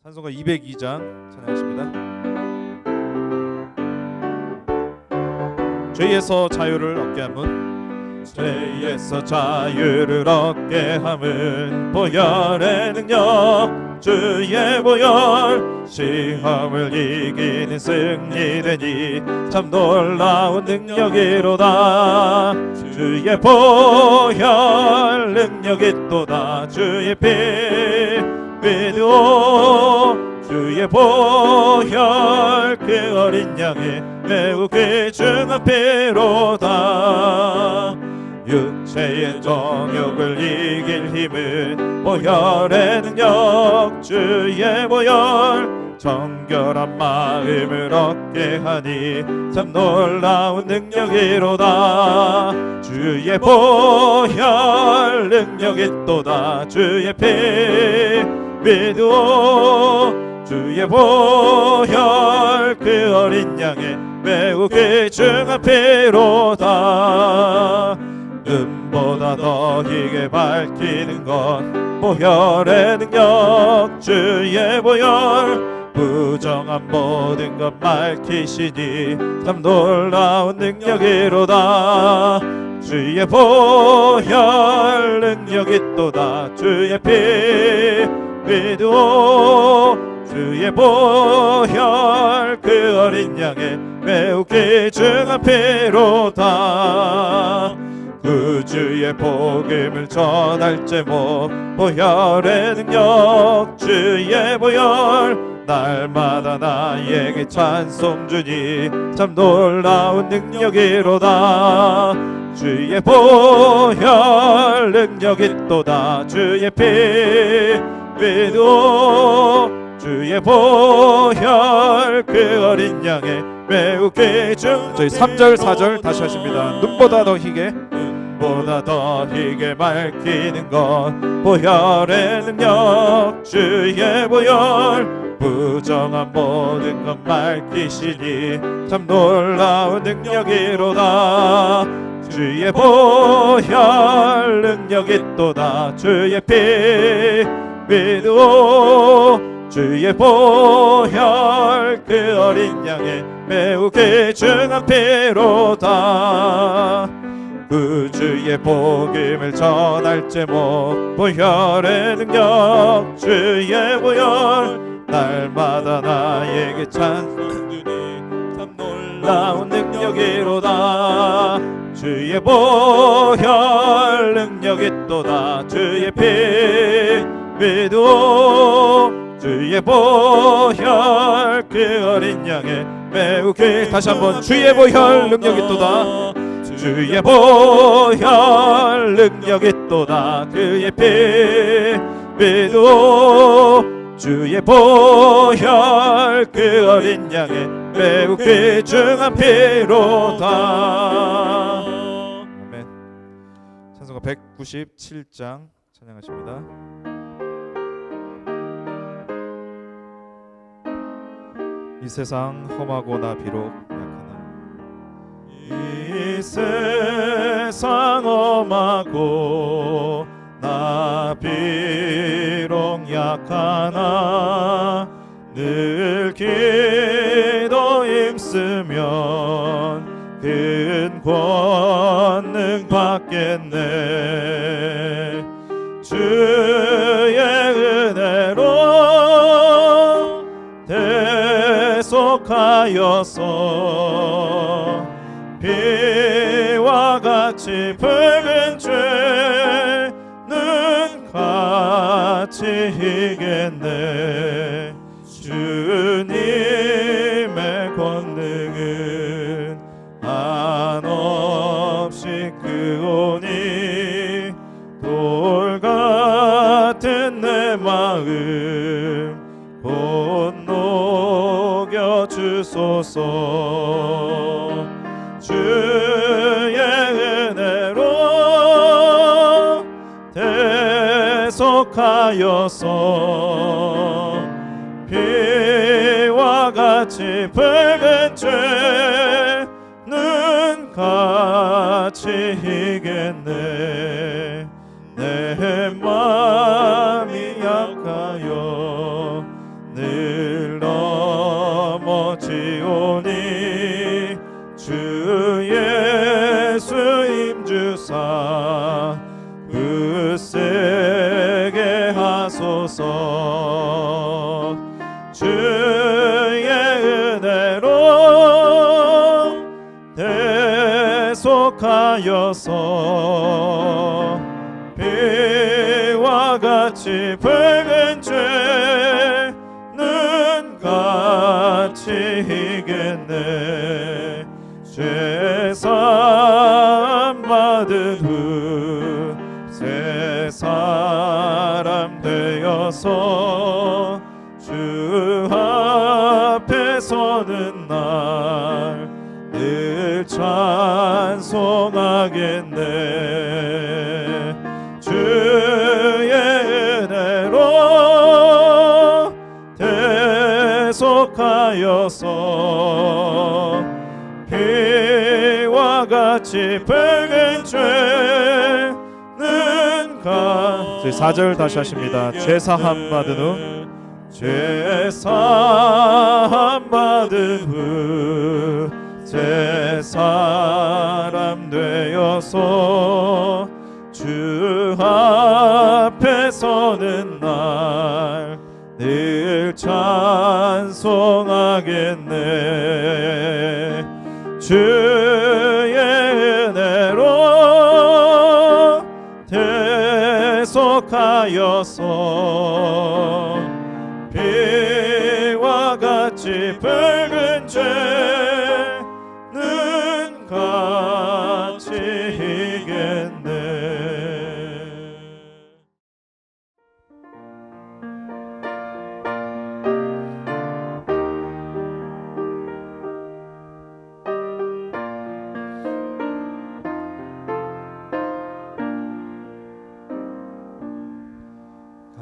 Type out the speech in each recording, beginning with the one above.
찬송가 202장 찬양하십니다. 죄에서 자유를 얻게 함은, 죄에서 자유를 얻게 함은 보혈의 능력, 주의 보혈, 시험을 이기는 승리되니 참 놀라운 능력이로다. 주의 보혈 능력이 또다. 주의 피 믿어 주의 보혈 그 어린 양의 매우 귀중한 피로다. 육체의 정욕을 이길 힘은 보혈의 능력, 주의 보혈, 정결한 마음을 얻게 하니 참 놀라운 능력이로다. 주의 보혈 능력이 또다. 주의 피 믿어 주의 보혈 그 어린 양의 매우 귀중한 피로다. 눈보다 더 희게 밝히는 것 보혈의 능력, 주의 보혈, 부정한 모든 것 밝히시니 참 놀라운 능력이로다. 주의 보혈 능력이 또다. 주의 피 믿어 주의 보혈 그 어린 양의 매우 귀중한 피로다. 그 주의 복음을 전할 제목 보혈의 능력, 주의 보혈, 날마다 나에게 찬송 주니 참 놀라운 능력이로다. 주의 보혈 능력이 또다. 주의 피 믿어 주의 보혈 그 어린 양의 매우 귀중. 저희 3절 4절 다시 하십니다. 눈보다 더 희게, 눈보다 더 희게 밝히는 것 보혈의 능력, 주의 보혈, 부정한 모든 것 밝히시니 참 놀라운 능력이로다. 주의 보혈 능력이 또다. 주의 피 믿어 주의 보혈 그 어린 양의 매우 귀중한 피로다. 그 주의 복음을 전할 제목 보혈의 능력, 주의 보혈, 날마다 나에게 찬송 주니 참 놀라운 능력이로다. 주의 보혈 능력이 또다. 주의 피 믿어 주의 보혈 그 어린 양의 매우 다시 한번 주의 보혈 능력이 또다. 주의 보혈 능력이 또다. 그의 피 믿어 주의 보혈 그 어린 양의 매우 귀중한 피로다. 아멘. 찬송가 197장 찬양하십니다. 이 세상 험하고 나 비록 약하나, 이 세상 험하고 나 비록 약하나, 늘 기도 힘쓰면 큰 권능 받겠네. 주의 은혜로 속하여서 비와 같이 붉은 죄는 같이 이겠네. 주님의 권능은 한없이 크오니 돌 같은 내 마음 주소서. 주의 은혜로 대속하여서 비와 같이 붉은 죄는 같이 이겠네. 내 마음이 약하여 내 쓰게 하소서. 주의 은혜로 대속하여서 비와 같이 붉은 죄는 같이 이겼네. 죄사함 받은 후 새 사람 되어서 주 앞에 서는 날 늘 찬송하겠네. 주의 은혜로 대속하여서 피와 같이 붉은 죄는 가. 4절 다시 하십니다. 죄사함 받은 후 죄사함 받은 후 새 사람 되어서 주 앞에 서는 날 늘 찬송하겠네. 주의 은혜로 대속하여서 피와 같이 붉은 죄는 같이 이겼네.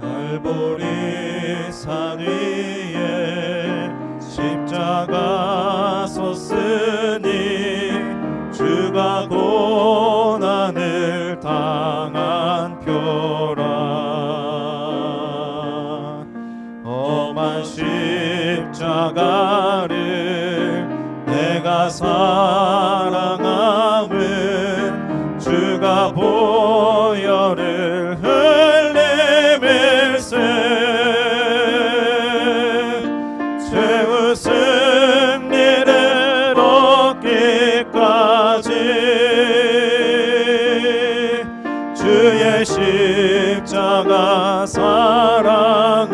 갈보리 산 위에 십자가 섰으니 주가 고난을 당한 표라. 험한 십자가를 내가 사랑함은 주가 보혈을 최후 승리를 얻기까지 주의 십자가 사랑하리.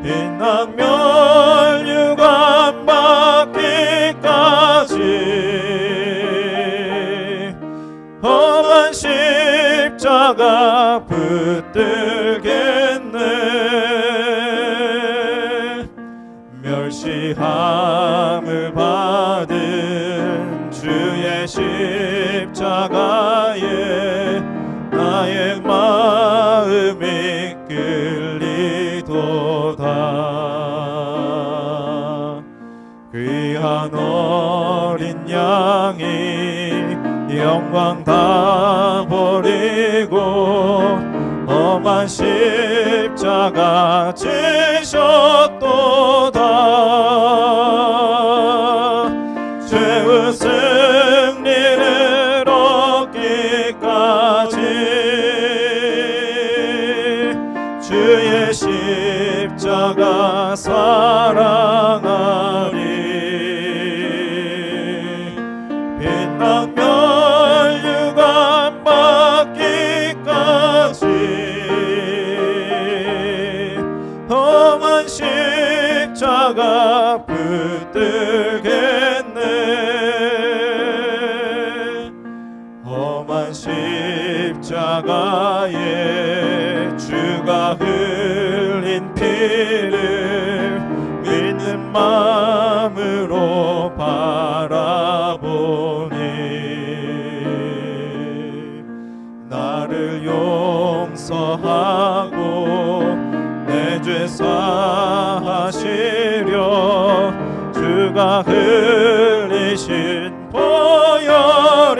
빛난 멸류관 받기까지 험한 십자가 붙들겠네. 멸시함을 받은 주의 십자가에 나의 마음이 끌리도다. 귀한 어린 양이 영광 다 버리고 험한 십자가 지셨도다. 최후 승리를 얻기까지 주의 십자가 사랑하리. 빛난 멸류관 받기까지 험한 십자가 붙들겠네. 험한 십자가에 주가 흘린 피를 믿는 마음으로 바라보니 나를 용서하고 내 죄 사하시려 주가 흘리신 보혈일세.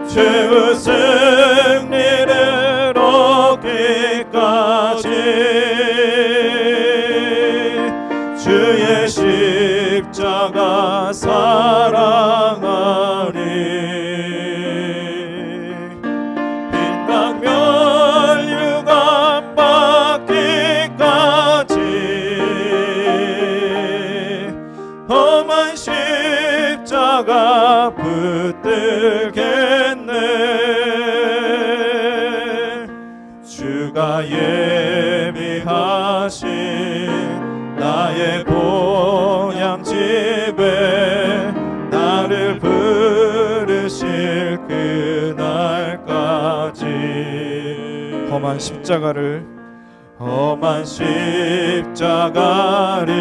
최후 승리를 얻기까지 주의 십자가 사랑 십자가 붙들겠네. 주가 예비하신 나의 본향집에 나를 부르실 그날까지 험한 십자가를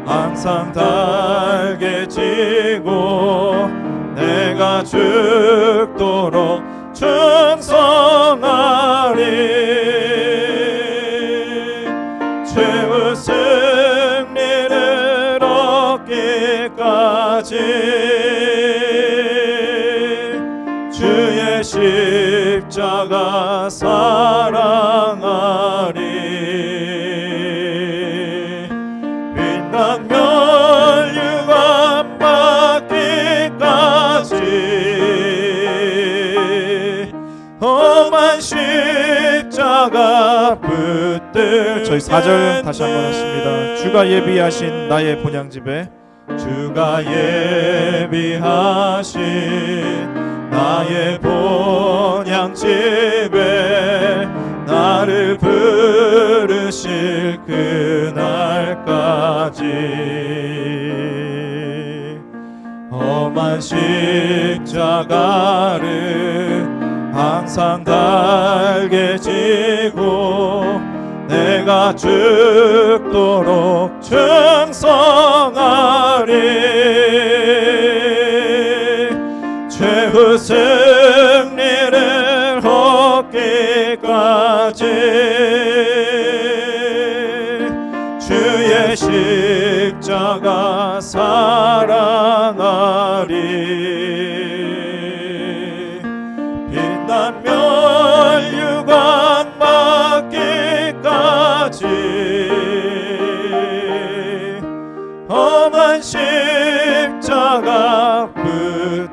항상 달게 지고 내가 죽도록 충성하리. 최후 승리를 얻기까지 주의 십자가 사랑하리. 빛나면 유감 받기까지 험한 십자가 붙들. 저희 4절 다시 한번 하십니다. 주가 예비하신 나의 본향집에 주가 예비하신 나의 본향집에 나를 부르실 그날까지 험한 십자가를 항상 달게 지고 내가 죽도록 충성하리. 최후 승리를 얻기까지 주의 십자가 사랑하리. 빛나면 유관 받기까지 험한 십자가 붙들겠네.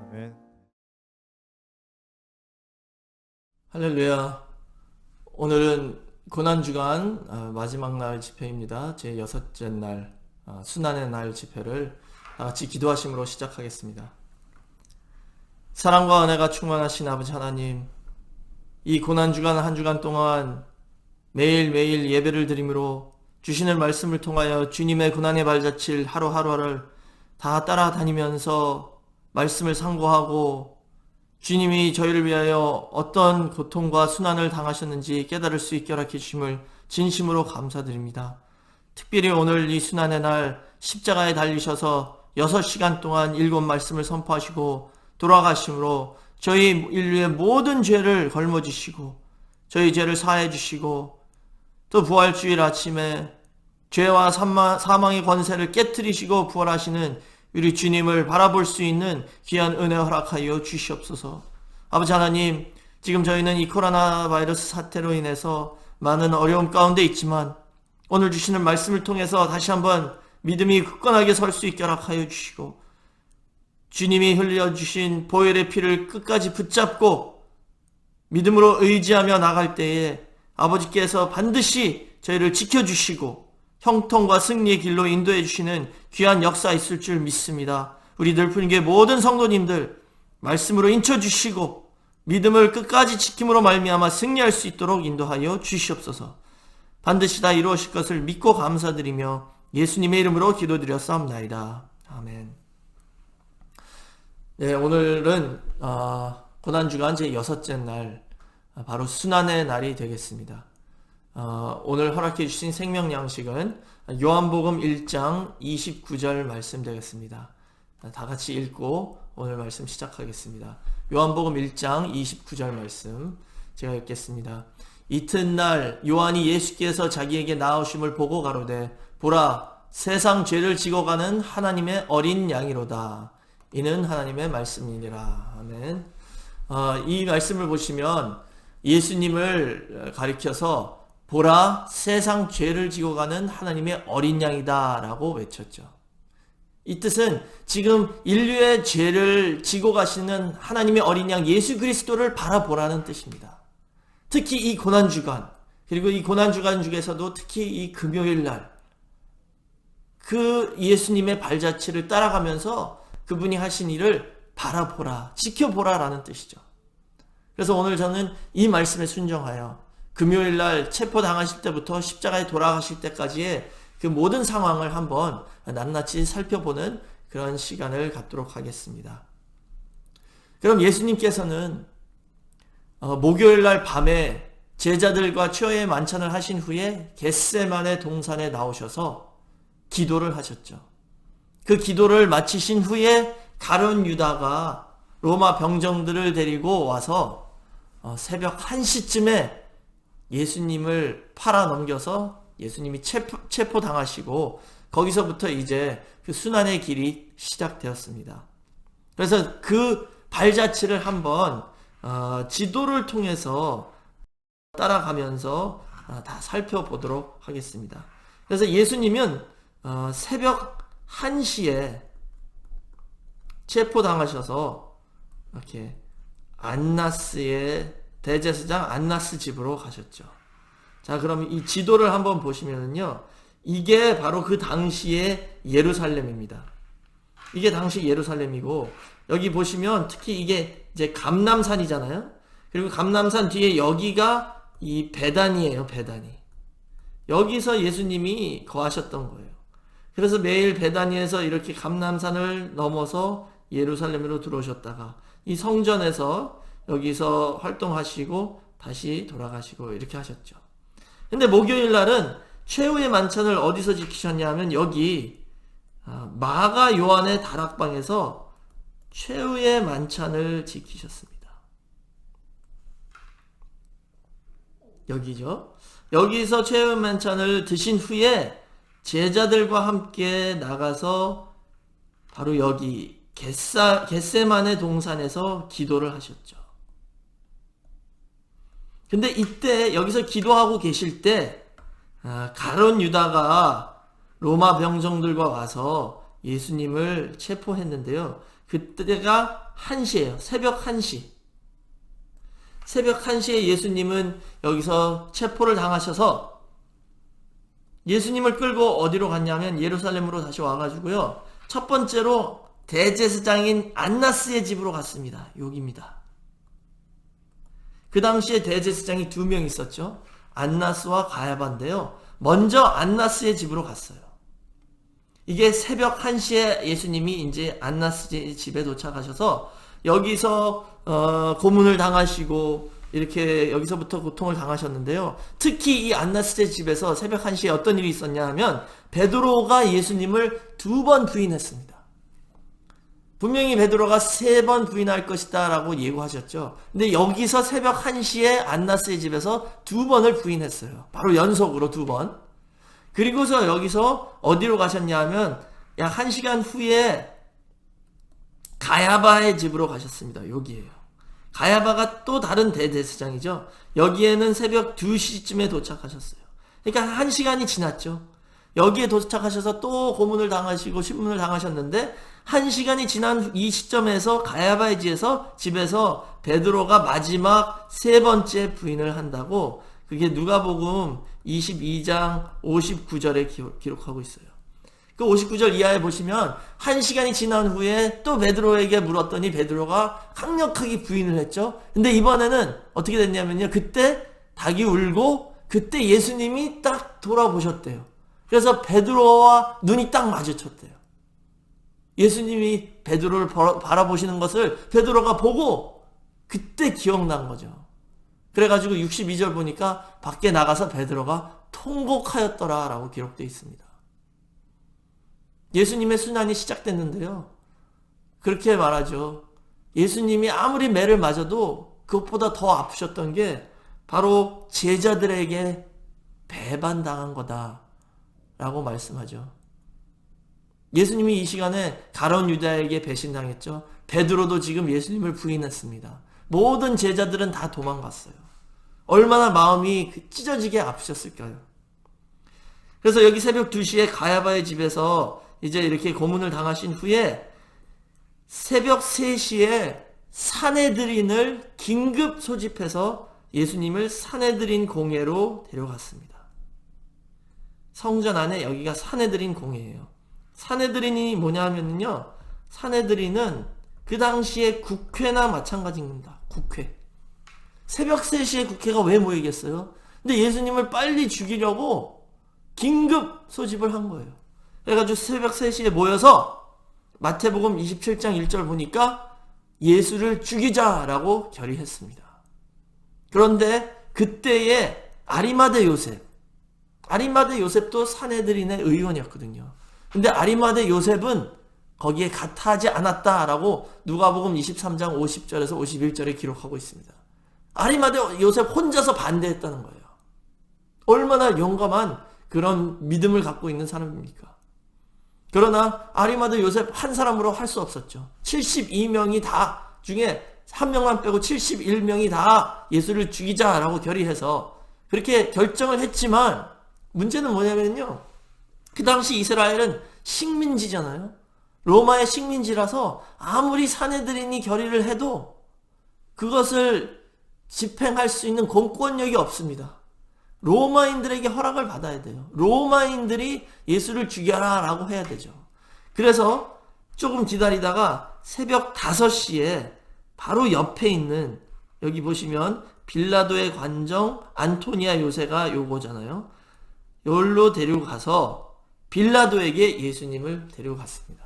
아멘. 할렐루야. 오늘은 고난주간 마지막 날 집회입니다. 제 6째 날 순환의 날 집회를 다같이 기도하심으로 시작하겠습니다. 사랑과 은혜가 충만하신 아버지 하나님, 이 고난주간 한 주간 동안 매일매일 예배를 드림으로 주시는 말씀을 통하여 주님의 고난의 발자취를 하루하루를 다 따라다니면서 말씀을 상고하고 주님이 저희를 위하여 어떤 고통과 순환을 당하셨는지 깨달을 수 있게 허락해 주심을 진심으로 감사드립니다. 특별히 오늘 이 순환의 날 십자가에 달리셔서 6시간 동안 7 말씀을 선포하시고 돌아가심으로 저희 인류의 모든 죄를 걸머지시고 저희 죄를 사해 주시고 또 부활주일 아침에 죄와 사망의 권세를 깨트리시고 부활하시는 우리 주님을 바라볼 수 있는 귀한 은혜 허락하여 주시옵소서. 아버지 하나님, 지금 저희는 이 코로나 바이러스 사태로 인해서 많은 어려움 가운데 있지만 오늘 주시는 말씀을 통해서 다시 한번 믿음이 굳건하게 설 수 있게 허락하여 주시고 주님이 흘려주신 보혈의 피를 끝까지 붙잡고 믿음으로 의지하며 나갈 때에 아버지께서 반드시 저희를 지켜주시고 형통과 승리의 길로 인도해 주시는 귀한 역사 있을 줄 믿습니다. 우리 늘풀이교회 모든 성도님들 말씀으로 인쳐주시고 믿음을 끝까지 지킴으로 말미암아 승리할 수 있도록 인도하여 주시옵소서. 반드시 다 이루어질 것을 믿고 감사드리며 예수님의 이름으로 기도드렸사옵나이다. 아멘. 네, 오늘은 고난주간 제 6째 날 바로 순환의 날이 되겠습니다. 오늘 허락해 주신 생명 양식은 요한복음 1장 29절 말씀 되겠습니다. 다 같이 읽고 오늘 말씀 시작하겠습니다. 요한복음 1장 29절 말씀 제가 읽겠습니다. 이튿날 요한이 예수께서 자기에게 나오심을 보고 가로되 보라 세상 죄를 지고 가는 하나님의 어린 양이로다. 이는 하나님의 말씀이니라. 아멘. 이 말씀을 보시면 예수님을 가리켜서 보라 세상 죄를 지고 가는 하나님의 어린 양이다 라고 외쳤죠. 이 뜻은 지금 인류의 죄를 지고 가시는 하나님의 어린 양 예수 그리스도를 바라보라는 뜻입니다. 특히 이 고난주간 그리고 이 고난주간 중에서도 특히 이 금요일 날 그 예수님의 발자취를 따라가면서 그분이 하신 일을 바라보라, 지켜보라 라는 뜻이죠. 그래서 오늘 저는 이 말씀에 순종하여 금요일 날 체포당하실 때부터 십자가에 돌아가실 때까지의 그 모든 상황을 한번 낱낱이 살펴보는 그런 시간을 갖도록 하겠습니다. 그럼 예수님께서는 목요일 날 밤에 제자들과 최후의 만찬을 하신 후에 겟세마네 동산에 나오셔서 기도를 하셨죠. 그 기도를 마치신 후에 가룟 유다가 로마 병정들을 데리고 와서 새벽 1시쯤에 예수님을 팔아 넘겨서 예수님이 체포당하시고 거기서부터 이제 그 순환의 길이 시작되었습니다. 그래서 그 발자취를 한번 지도를 통해서 따라가면서 다 살펴보도록 하겠습니다. 그래서 예수님은 새벽 1시에 체포당하셔서 이렇게 안나스의 대제사장 안나스 집으로 가셨죠. 자, 그럼 이 지도를 한번 보시면은요, 이게 바로 그 당시의 예루살렘입니다. 이게 당시 예루살렘이고, 여기 보시면 특히 이게 이제 감람산이잖아요. 그리고 감람산 뒤에 여기가 이 베단이에요, 베단이. 여기서 예수님이 거하셨던 거예요. 그래서 매일 베다니에서 이렇게 감람산을 넘어서 예루살렘으로 들어오셨다가 이 성전에서 여기서 활동하시고 다시 돌아가시고 이렇게 하셨죠. 근데 목요일 날은 최후의 만찬을 어디서 지키셨냐면 여기 마가 요한의 다락방에서 최후의 만찬을 지키셨습니다. 여기죠. 여기서 최후의 만찬을 드신 후에 제자들과 함께 나가서 바로 여기 겟세마네 동산에서 기도를 하셨죠. 근데 이때 여기서 기도하고 계실 때 가룟 유다가 로마 병정들과 와서 예수님을 체포했는데요. 그때가 1시예요. 새벽 1시. 새벽 1시에 예수님은 여기서 체포를 당하셔서 예수님을 끌고 어디로 갔냐면 예루살렘으로 다시 와가지고요. 첫 번째로 대제사장인 안나스의 집으로 갔습니다. 여기입니다. 그 당시에 대제사장이 2명 있었죠. 안나스와 가야바인데요. 먼저 안나스의 집으로 갔어요. 이게 새벽 1시에 예수님이 이제 안나스 집에 도착하셔서 여기서 고문을 당하시고 이렇게 여기서부터 고통을 당하셨는데요. 특히 이 안나스의 집에서 새벽 1시에 어떤 일이 있었냐 하면 베드로가 예수님을 2번 부인했습니다. 분명히 베드로가 3번 부인할 것이다 라고 예고하셨죠. 근데 여기서 새벽 1시에 안나스의 집에서 2번을 부인했어요. 바로 연속으로 2번. 그리고서 여기서 어디로 가셨냐 하면 약 1시간 후에 가야바의 집으로 가셨습니다. 여기에요. 가야바가 또 다른 대제사장이죠. 여기에는 새벽 2시쯤에 도착하셨어요. 그러니까 1시간이 지났죠. 여기에 도착하셔서 또 고문을 당하시고 신문을 당하셨는데 1시간이 지난 이 시점에서 가야바의 집에서 베드로가 마지막 3번째 부인을 한다고 그게 누가복음 22장 59절에 기록하고 있어요. 그 59절 이하에 보시면 1시간이 지난 후에 또 베드로에게 물었더니 베드로가 강력하게 부인을 했죠. 근데 이번에는 어떻게 됐냐면요. 그때 닭이 울고 그때 예수님이 딱 돌아보셨대요. 그래서 베드로와 눈이 딱 마주쳤대요. 예수님이 베드로를 바라보시는 것을 베드로가 보고 그때 기억난 거죠. 그래가지고 62절 보니까 밖에 나가서 베드로가 통곡하였더라 라고 기록되어 있습니다. 예수님의 순환이 시작됐는데요. 그렇게 말하죠. 예수님이 아무리 매를 맞아도 그것보다 더 아프셨던 게 바로 제자들에게 배반당한 거다 라고 말씀하죠. 예수님이 이 시간에 가룟 유다에게 배신당했죠. 베드로도 지금 예수님을 부인했습니다. 모든 제자들은 다 도망갔어요. 얼마나 마음이 찢어지게 아프셨을까요? 그래서 여기 새벽 2시에 가야바의 집에서 이제 이렇게 고문을 당하신 후에 새벽 3시에 산헤드린을 긴급 소집해서 예수님을 산헤드린 공회로 데려갔습니다. 성전 안에 여기가 산헤드린 공회예요. 산헤드린이 뭐냐 하면요, 산헤드린은 그 당시에 국회나 마찬가지입니다. 국회. 새벽 3시에 국회가 왜 모이겠어요? 근데 예수님을 빨리 죽이려고 긴급 소집을 한 거예요. 그래가지고 새벽 3시에 모여서 마태복음 27장 1절 보니까 예수를 죽이자라고 결의했습니다. 그런데 그때의 아리마대 요셉도 산헤드린의 의원이었거든요. 근데 아리마대 요셉은 거기에 가타하지 않았다라고 누가복음 23장 50절에서 51절에 기록하고 있습니다. 아리마대 요셉 혼자서 반대했다는 거예요. 얼마나 용감한 그런 믿음을 갖고 있는 사람입니까? 그러나 아리마대 요셉 한 사람으로 할 수 없었죠. 72명이 다 중에 한 명만 빼고 71명이 다 예수를 죽이자라고 결의해서 그렇게 결정을 했지만, 문제는 뭐냐면요, 그 당시 이스라엘은 식민지잖아요. 로마의 식민지라서 아무리 산헤드린이 결의를 해도 그것을 집행할 수 있는 공권력이 없습니다. 로마인들에게 허락을 받아야 돼요. 로마인들이 예수를 죽여라 라고 해야 되죠. 그래서 조금 기다리다가 새벽 5시에 바로 옆에 있는, 여기 보시면 빌라도의 관정 안토니아 요새가 요거잖아요. 여기로 데리고 가서 빌라도에게 예수님을 데리고 갔습니다.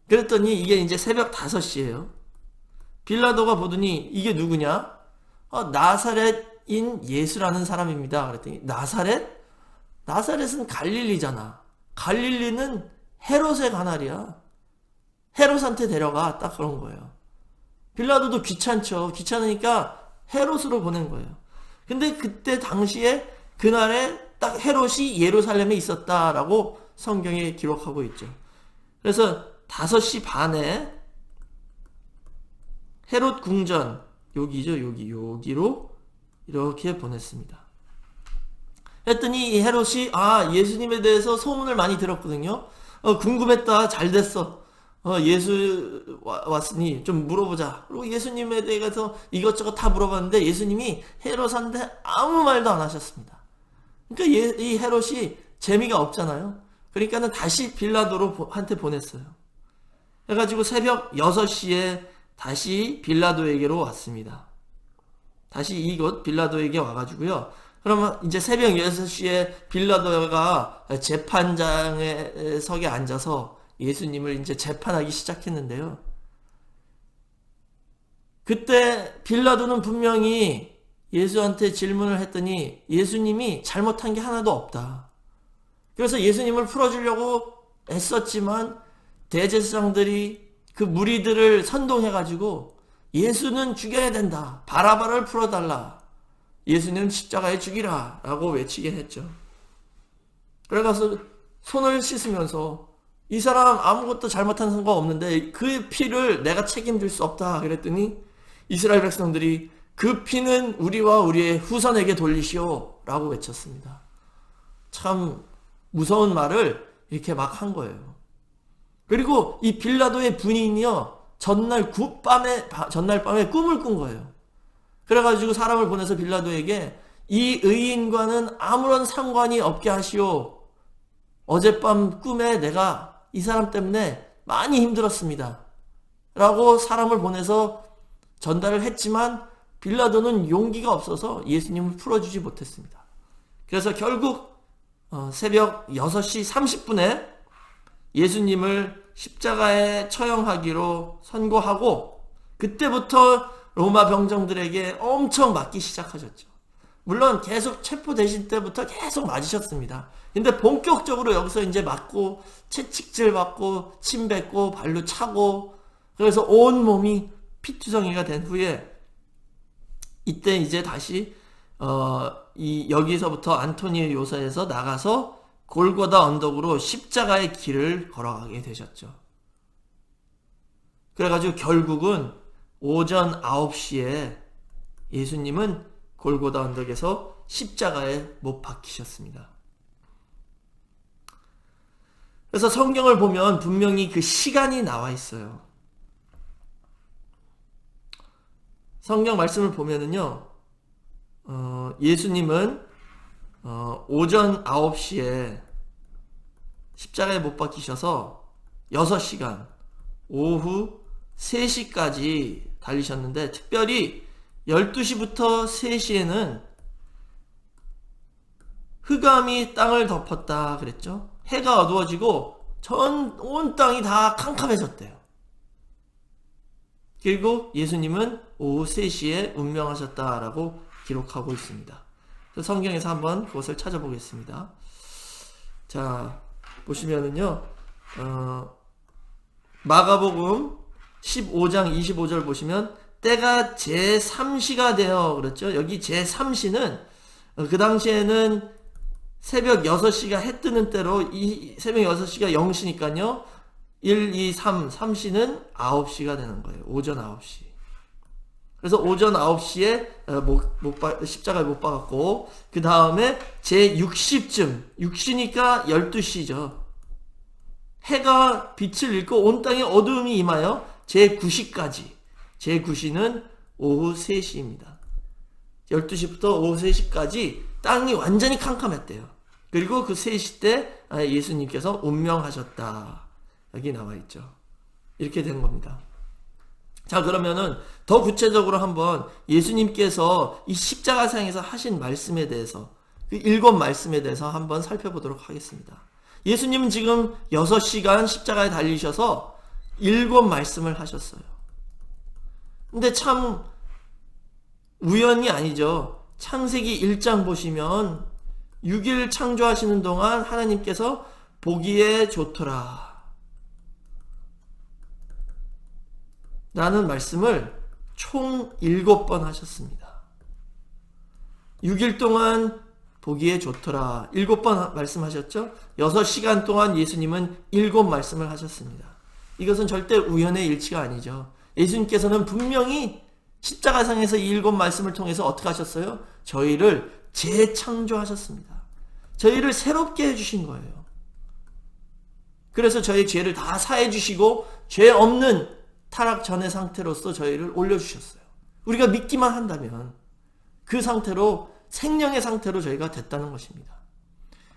그랬더니 이게 이제 새벽 5시예요. 빌라도가 보더니 이게 누구냐? 나사렛인 예수라는 사람입니다. 그랬더니 나사렛? 나사렛은 갈릴리잖아. 갈릴리는 헤롯의 가나리야. 헤롯한테 데려가. 딱 그런 거예요. 빌라도도 귀찮죠. 귀찮으니까 헤롯으로 보낸 거예요. 근데 그때 당시에 그날에 딱 헤롯이 예루살렘에 있었다라고 성경에 기록하고 있죠. 그래서 5시 반에 헤롯 궁전, 여기죠, 여기로 이렇게 보냈습니다. 했더니 이 헤롯이 예수님에 대해서 소문을 많이 들었거든요. 궁금했다. 잘 됐어. 예수 왔으니 좀 물어보자. 그리고 예수님에 대해서 이것저것 다 물어봤는데 예수님이 헤롯한테 아무 말도 안 하셨습니다. 그러니까 이 헤롯이 재미가 없잖아요. 그러니까는 다시 빌라도한테 보냈어요. 해가지고 새벽 6시에 다시 빌라도에게로 왔습니다. 다시 이곳 빌라도에게 와가지고요. 그러면 이제 새벽 6시에 빌라도가 재판장에 석에 앉아서 예수님을 이제 재판하기 시작했는데요. 그때 빌라도는 분명히 예수한테 질문을 했더니 예수님이 잘못한 게 하나도 없다. 그래서 예수님을 풀어주려고 애썼지만 대제사장들이 그 무리들을 선동해가지고 예수는 죽여야 된다. 바라바를 풀어달라. 예수는 십자가에 죽이라 라고 외치게 했죠. 그래서 손을 씻으면서 이 사람 아무것도 잘못한 거 없는데 그 피를 내가 책임질 수 없다 그랬더니 이스라엘 백성들이 그 피는 우리와 우리의 후손에게 돌리시오 라고 외쳤습니다. 참 무서운 말을 이렇게 막 한 거예요. 그리고 이 빌라도의 부인이요, 전날 밤에 꿈을 꾼 거예요. 그래가지고 사람을 보내서 빌라도에게 이 의인과는 아무런 상관이 없게 하시오. 어젯밤 꿈에 내가 이 사람 때문에 많이 힘들었습니다. 라고 사람을 보내서 전달을 했지만 빌라도는 용기가 없어서 예수님을 풀어주지 못했습니다. 그래서 결국 새벽 6시 30분에 예수님을 십자가에 처형하기로 선고하고 그때부터 로마 병정들에게 엄청 맞기 시작하셨죠. 물론 계속 체포되실 때부터 계속 맞으셨습니다. 근데 본격적으로 여기서 이제 맞고 채찍질 받고 침 뱉고 발로 차고 그래서 온 몸이 피투성이가 된 후에 이때 이제 다시 여기서부터 안토니오 요새에서 나가서 골고다 언덕으로 십자가의 길을 걸어가게 되셨죠. 그래가지고 결국은 오전 9시에 예수님은 골고다 언덕에서 십자가에 못 박히셨습니다. 그래서 성경을 보면 분명히 그 시간이 나와 있어요. 성경 말씀을 보면은요, 예수님은 오전 9시에 십자가에 못 박히셔서 6시간, 오후 3시까지 달리셨는데, 특별히 12시부터 3시에는 흑암이 땅을 덮었다 그랬죠. 해가 어두워지고 온 땅이 다 캄캄해졌대요. 그리고 예수님은 오후 3시에 운명하셨다라고 기록하고 있습니다. 성경에서 한번 그것을 찾아보겠습니다. 자, 보시면은요, 마가복음 15장 25절 보시면 때가 제3시가 되어 그랬죠. 여기 제3시는 그 당시에는 새벽 6시가 해 뜨는 때로 이 새벽 6시가 0시니까요. 1, 2, 3, 3시는 9시가 되는 거예요. 오전 9시. 그래서 오전 9시에 십자가에 못 박았고, 그 다음에 제60쯤, 6시니까 12시죠. 해가 빛을 잃고 온 땅에 어두움이 임하여 제9시까지. 제9시는 오후 3시입니다. 12시부터 오후 3시까지 땅이 완전히 캄캄했대요. 그리고 그 3시 때 예수님께서 운명하셨다. 여기 나와 있죠. 이렇게 된 겁니다. 자, 그러면은 더 구체적으로 한번 예수님께서 이 십자가상에서 하신 말씀에 대해서, 그 7 말씀에 대해서 한번 살펴보도록 하겠습니다. 예수님은 지금 6시간 십자가에 달리셔서 7 말씀을 하셨어요. 근데 참 우연이 아니죠. 창세기 1장 보시면 6일 창조하시는 동안 하나님께서 보기에 좋더라 라는 말씀을 총 7번 하셨습니다. 6일 동안 보기에 좋더라 7번 말씀하셨죠. 6시간 동안 예수님은 7 말씀을 하셨습니다. 이것은 절대 우연의 일치가 아니죠. 예수님께서는 분명히 십자가상에서 이 7 말씀을 통해서 어떻게 하셨어요? 저희를 재창조하셨습니다. 저희를 새롭게 해주신 거예요. 그래서 저희 죄를 다 사해 주시고 죄 없는 타락 전의 상태로서 저희를 올려주셨어요. 우리가 믿기만 한다면 그 상태로, 생명의 상태로 저희가 됐다는 것입니다.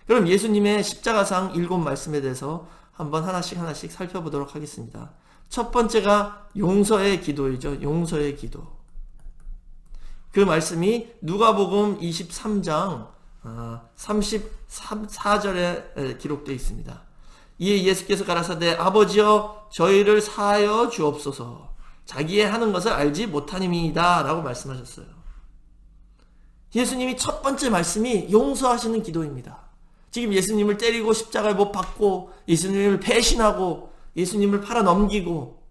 그럼 예수님의 십자가상 7 말씀에 대해서 한번 하나씩 살펴보도록 하겠습니다. 첫 번째가 용서의 기도이죠. 용서의 기도. 그 말씀이 누가복음 23장 34절에 기록되어 있습니다. 이에 예수께서 가라사대 아버지여 저희를 사하여 주옵소서 자기의 하는 것을 알지 못하님이다 라고 말씀하셨어요. 예수님이 첫 번째 말씀이 용서하시는 기도입니다. 지금 예수님을 때리고 십자가에 못 박고 예수님을 배신하고 예수님을 팔아넘기고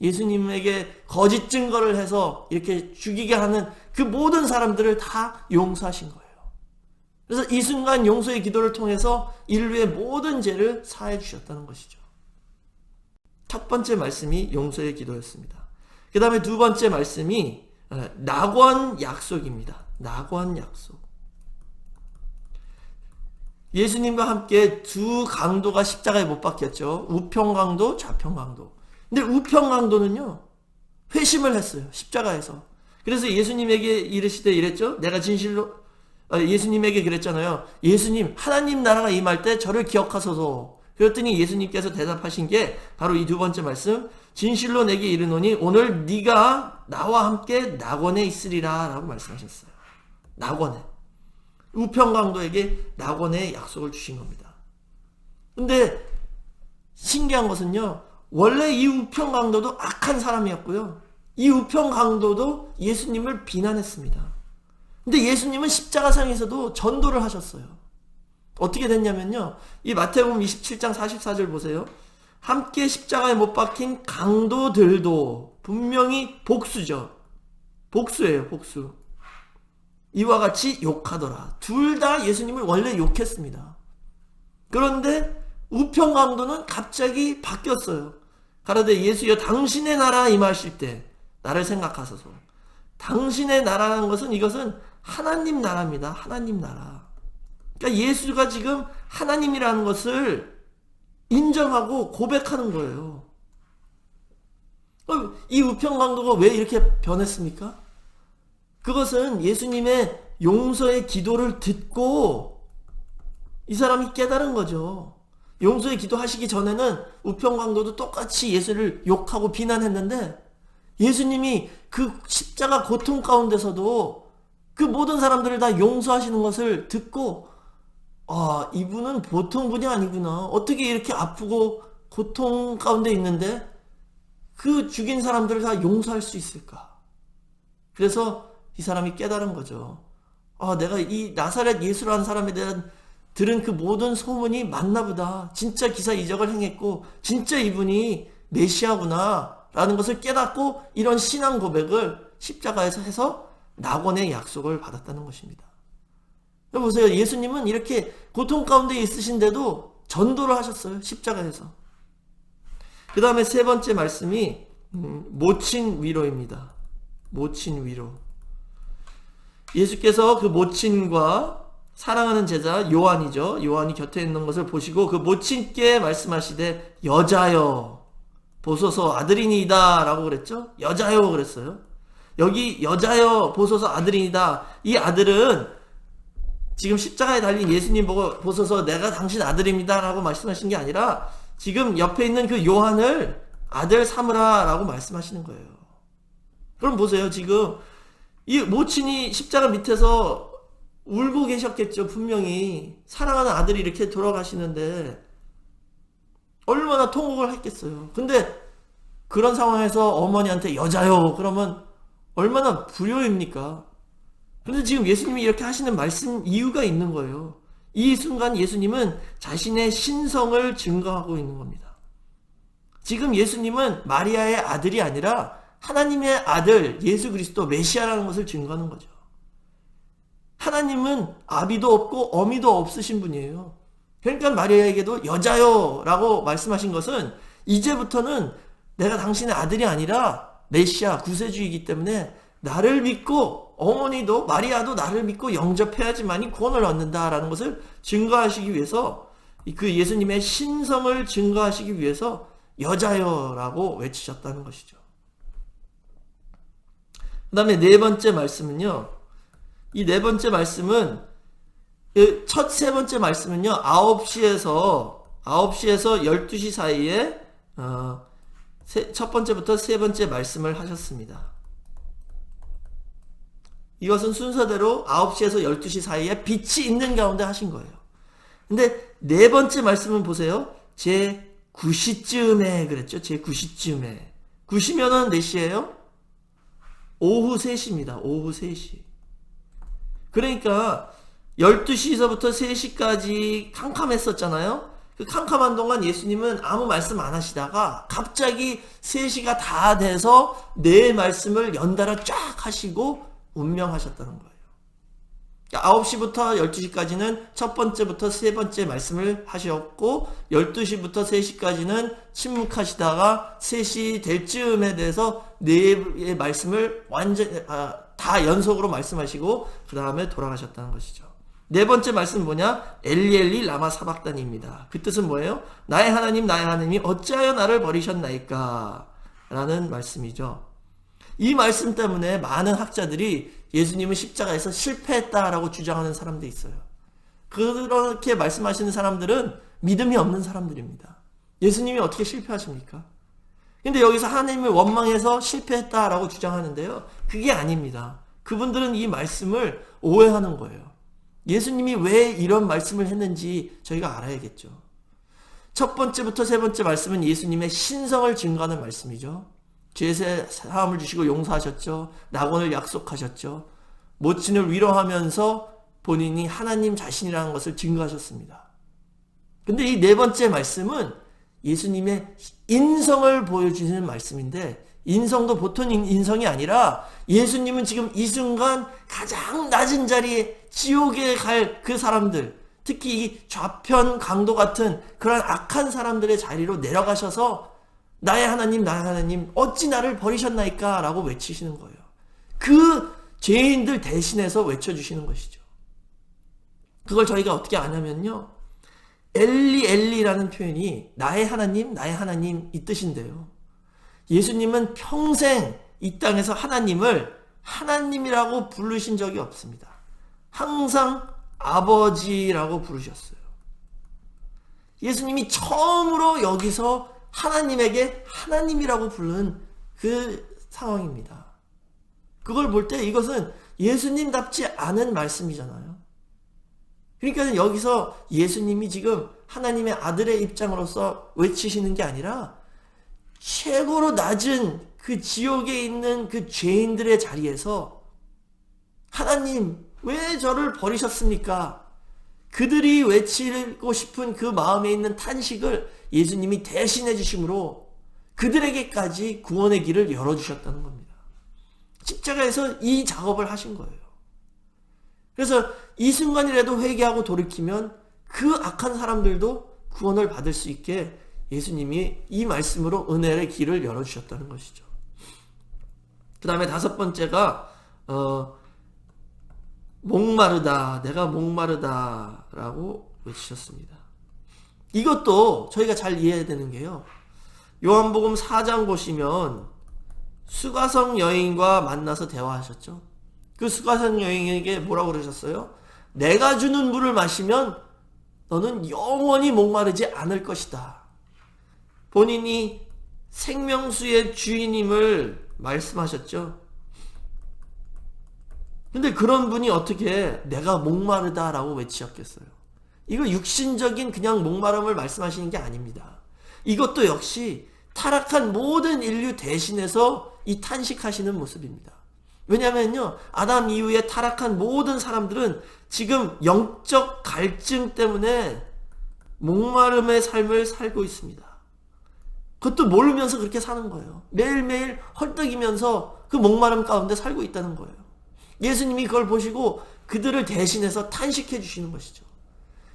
예수님에게 거짓 증거를 해서 이렇게 죽이게 하는 그 모든 사람들을 다 용서하신 거예요. 그래서 이 순간 용서의 기도를 통해서 인류의 모든 죄를 사해 주셨다는 것이죠. 첫 번째 말씀이 용서의 기도였습니다. 그 다음에 두 번째 말씀이 낙원 약속입니다. 낙원 약속. 예수님과 함께 두 강도가 십자가에 못 박혔죠. 우평강도, 좌평강도. 근데 우평강도는요, 회심을 했어요. 십자가에서. 그래서 예수님에게 이르시되 이랬죠. 내가 진실로, 예수님에게 그랬잖아요. 예수님, 하나님 나라가 임할 때 저를 기억하소서. 그랬더니 예수님께서 대답하신 게 바로 이 두 번째 말씀. 진실로 내게 이르노니 오늘 네가 나와 함께 낙원에 있으리라 라고 말씀하셨어요. 낙원에. 우평강도에게 낙원의 약속을 주신 겁니다. 근데 신기한 것은요, 원래 이 우평강도도 악한 사람이었고요. 이 우평강도도 예수님을 비난했습니다. 근데 예수님은 십자가상에서도 전도를 하셨어요. 어떻게 됐냐면요, 이 마태복음 27장 44절 보세요. 함께 십자가에 못 박힌 강도들도 분명히 복수죠. 복수예요, 복수. 이와 같이 욕하더라. 둘 다 예수님을 원래 욕했습니다. 그런데 우평강도는 갑자기 바뀌었어요. 가라데 예수여 당신의 나라 임하실 때 나를 생각하소서. 당신의 나라라는 것은 이것은 하나님 나라입니다. 하나님 나라. 그러니까 예수가 지금 하나님이라는 것을 인정하고 고백하는 거예요. 이 우평강도가 왜 이렇게 변했습니까? 그것은 예수님의 용서의 기도를 듣고 이 사람이 깨달은 거죠. 용서의 기도 하시기 전에는 우평강도도 똑같이 예수를 욕하고 비난했는데 예수님이 그 십자가 고통 가운데서도 그 모든 사람들을 다 용서하시는 것을 듣고 이분은 보통 분이 아니구나. 어떻게 이렇게 아프고 고통 가운데 있는데 그 죽인 사람들을 다 용서할 수 있을까? 그래서 이 사람이 깨달은 거죠. 내가 이 나사렛 예수라는 사람에 대한 들은 그 모든 소문이 맞나 보다. 진짜 기사 이적을 행했고 진짜 이분이 메시아구나 라는 것을 깨닫고 이런 신앙 고백을 십자가에서 해서 낙원의 약속을 받았다는 것입니다. 보세요. 예수님은 이렇게 고통 가운데 있으신데도 전도를 하셨어요. 십자가에서. 그 다음에 세 번째 말씀이 모친 위로입니다. 모친 위로. 예수께서 그 모친과 사랑하는 제자 요한이죠. 요한이 곁에 있는 것을 보시고 그 모친께 말씀하시되 여자여 보소서 아들이니이다 라고 그랬죠. 여자여 그랬어요. 여기 여자여 보소서 아들이니이다. 이 아들은 지금 십자가에 달린 예수님 보고 보소서 내가 당신 아들입니다 라고 말씀하신 게 아니라 지금 옆에 있는 그 요한을 아들 삼으라 라고 말씀하시는 거예요. 그럼 보세요. 지금 이 모친이 십자가 밑에서 울고 계셨겠죠. 분명히 사랑하는 아들이 이렇게 돌아가시는데 얼마나 통곡을 했겠어요. 근데 그런 상황에서 어머니한테 여자요 그러면 얼마나 불효입니까? 근데 지금 예수님이 이렇게 하시는 말씀 이유가 있는 거예요. 이 순간 예수님은 자신의 신성을 증거하고 있는 겁니다. 지금 예수님은 마리아의 아들이 아니라 하나님의 아들 예수 그리스도 메시아라는 것을 증거하는 거죠. 하나님은 아비도 없고 어미도 없으신 분이에요. 그러니까 마리아에게도 여자요 라고 말씀하신 것은 이제부터는 내가 당신의 아들이 아니라 메시아 구세주이기 때문에 나를 믿고 어머니도 마리아도 나를 믿고 영접해야지만이 구원을 얻는다라는 것을 증거하시기 위해서 그 예수님의 신성을 증거하시기 위해서 여자요 라고 외치셨다는 것이죠. 그 다음에 네 번째 말씀은요. 이 네 번째 말씀은 첫 세 번째 말씀은요. 9시에서 12시 사이에 첫 번째부터 세 번째 말씀을 하셨습니다. 이것은 순서대로 9시에서 12시 사이에 빛이 있는 가운데 하신 거예요. 근데 네 번째 말씀은 보세요. 제 9시쯤에 그랬죠. 제 9시쯤에. 9시면은 몇 시예요? 오후 3시입니다. 오후 3시. 그러니까 12시서부터 3시까지 캄캄했었잖아요. 그 캄캄한 동안 예수님은 아무 말씀 안 하시다가 갑자기 3시가 다 돼서 네 말씀을 연달아 쫙 하시고 운명하셨다는 거예요. 9시부터 12시까지는 첫 번째부터 세 번째 말씀을 하셨고 12시부터 3시까지는 침묵하시다가 3시 될 즈음에 대해서 네 말씀을 완전 다 연속으로 말씀하시고 그 다음에 돌아가셨다는 것이죠. 네 번째 말씀은 뭐냐? 엘리 엘리 라마 사박단입니다. 그 뜻은 뭐예요? 나의 하나님이 어찌하여 나를 버리셨나이까? 라는 말씀이죠. 이 말씀 때문에 많은 학자들이 예수님은 십자가에서 실패했다라고 주장하는 사람도 있어요. 그렇게 말씀하시는 사람들은 믿음이 없는 사람들입니다. 예수님이 어떻게 실패하십니까? 근데 여기서 하나님을 원망해서 실패했다라고 주장하는데요. 그게 아닙니다. 그분들은 이 말씀을 오해하는 거예요. 예수님이 왜 이런 말씀을 했는지 저희가 알아야겠죠. 첫 번째부터 세 번째 말씀은 예수님의 신성을 증거하는 말씀이죠. 죄의 사함을 주시고 용서하셨죠. 낙원을 약속하셨죠. 모친을 위로하면서 본인이 하나님 자신이라는 것을 증거하셨습니다. 근데 이 네 번째 말씀은 예수님의 인성을 보여주시는 말씀인데 인성도 보통 인성이 아니라 예수님은 지금 이 순간 가장 낮은 자리에 지옥에 갈 그 사람들, 특히 이 좌편 강도 같은 그런 악한 사람들의 자리로 내려가셔서 나의 하나님 어찌 나를 버리셨나이까 라고 외치시는 거예요. 그 죄인들 대신해서 외쳐주시는 것이죠. 그걸 저희가 어떻게 아냐면요. 엘리 엘리라는 표현이 나의 하나님 이 뜻인데요. 예수님은 평생 이 땅에서 하나님을 하나님이라고 부르신 적이 없습니다. 항상 아버지라고 부르셨어요. 예수님이 처음으로 여기서 하나님에게 하나님이라고 부르는 그 상황입니다. 그걸 볼 때 이것은 예수님답지 않은 말씀이잖아요. 그러니까 여기서 예수님이 지금 하나님의 아들의 입장으로서 외치시는 게 아니라 최고로 낮은 그 지옥에 있는 그 죄인들의 자리에서 하나님 왜 저를 버리셨습니까? 그들이 외치고 싶은 그 마음에 있는 탄식을 예수님이 대신해 주심으로 그들에게까지 구원의 길을 열어주셨다는 겁니다. 십자가에서 이 작업을 하신 거예요. 그래서 이 순간이라도 회개하고 돌이키면 그 악한 사람들도 구원을 받을 수 있게 예수님이 이 말씀으로 은혜의 길을 열어주셨다는 것이죠. 그 다음에 다섯 번째가 목마르다, 내가 목마르다 라고 외치셨습니다. 이것도 저희가 잘 이해해야 되는 게요, 요한복음 4장 보시면 수가성 여인과 만나서 대화하셨죠. 그 수가성 여인에게 뭐라고 그러셨어요? 내가 주는 물을 마시면 너는 영원히 목마르지 않을 것이다. 본인이 생명수의 주인임을 말씀하셨죠. 근데 그런 분이 어떻게 내가 목마르다라고 외치셨겠어요? 이거 육신적인 그냥 목마름을 말씀하시는 게 아닙니다. 이것도 역시 타락한 모든 인류 대신해서 이 탄식하시는 모습입니다. 왜냐면요, 아담 이후에 타락한 모든 사람들은 지금 영적 갈증 때문에 목마름의 삶을 살고 있습니다. 그것도 모르면서 그렇게 사는 거예요. 매일매일 헐떡이면서 그 목마름 가운데 살고 있다는 거예요. 예수님이 그걸 보시고 그들을 대신해서 탄식해 주시는 것이죠.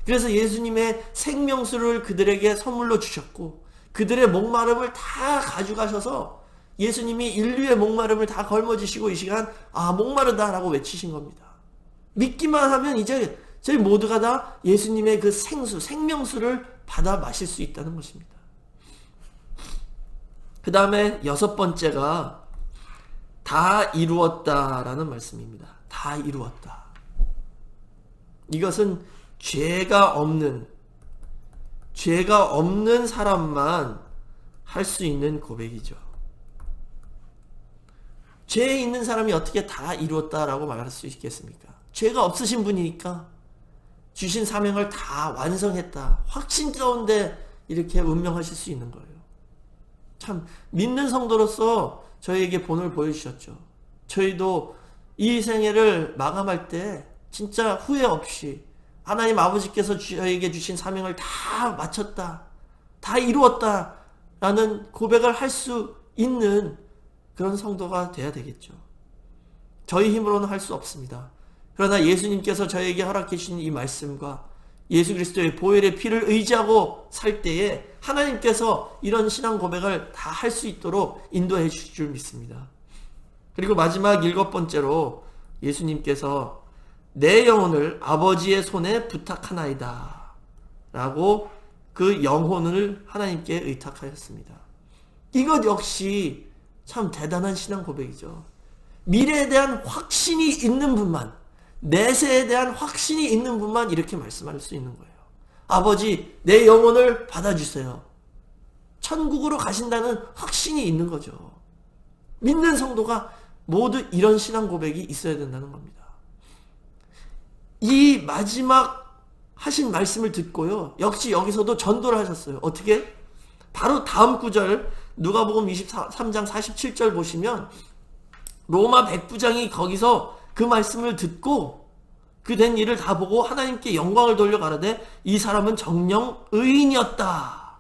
그래서 예수님의 생명수를 그들에게 선물로 주셨고 그들의 목마름을 다 가져가셔서 예수님이 인류의 목마름을 다 걸머지시고 이 시간 목마르다라고 외치신 겁니다. 믿기만 하면 이제 저희 모두가 다 예수님의 그 생수, 생명수를 받아 마실 수 있다는 것입니다. 그 다음에 여섯 번째가 다 이루었다라는 말씀입니다. 다 이루었다. 이것은 죄가 없는 사람만 할 수 있는 고백이죠. 죄 있는 사람이 어떻게 다 이루었다라고 말할 수 있겠습니까? 죄가 없으신 분이니까 주신 사명을 다 완성했다, 확신 가운데 이렇게 운명하실 수 있는 거예요. 참 믿는 성도로서 저희에게 본을 보여주셨죠. 저희도 이 생애를 마감할 때 진짜 후회 없이 하나님 아버지께서 저희에게 주신 사명을 다 마쳤다, 다 이루었다 라는 고백을 할 수 있는 그런 성도가 돼야 되겠죠. 저희 힘으로는 할 수 없습니다. 그러나 예수님께서 저희에게 허락해 주신 이 말씀과 예수 그리스도의 보혈의 피를 의지하고 살 때에 하나님께서 이런 신앙 고백을 다 할 수 있도록 인도해 주실 줄 믿습니다. 그리고 마지막 일곱 번째로 예수님께서 내 영혼을 아버지의 손에 부탁하나이다 라고 그 영혼을 하나님께 의탁하였습니다. 이것 역시 참 대단한 신앙 고백이죠. 미래에 대한 확신이 있는 분만, 내세에 대한 확신이 있는 분만 이렇게 말씀할 수 있는 거예요. 아버지, 내 영혼을 받아주세요. 천국으로 가신다는 확신이 있는 거죠. 믿는 성도가 모두 이런 신앙 고백이 있어야 된다는 겁니다. 이 마지막 하신 말씀을 듣고요, 역시 여기서도 전도를 하셨어요. 어떻게? 바로 다음 구절 누가복음 23장 47절 보시면 로마 백부장이 거기서 그 말씀을 듣고 그 된 일을 다 보고 하나님께 영광을 돌려 가라되 이 사람은 정녕 의인이었다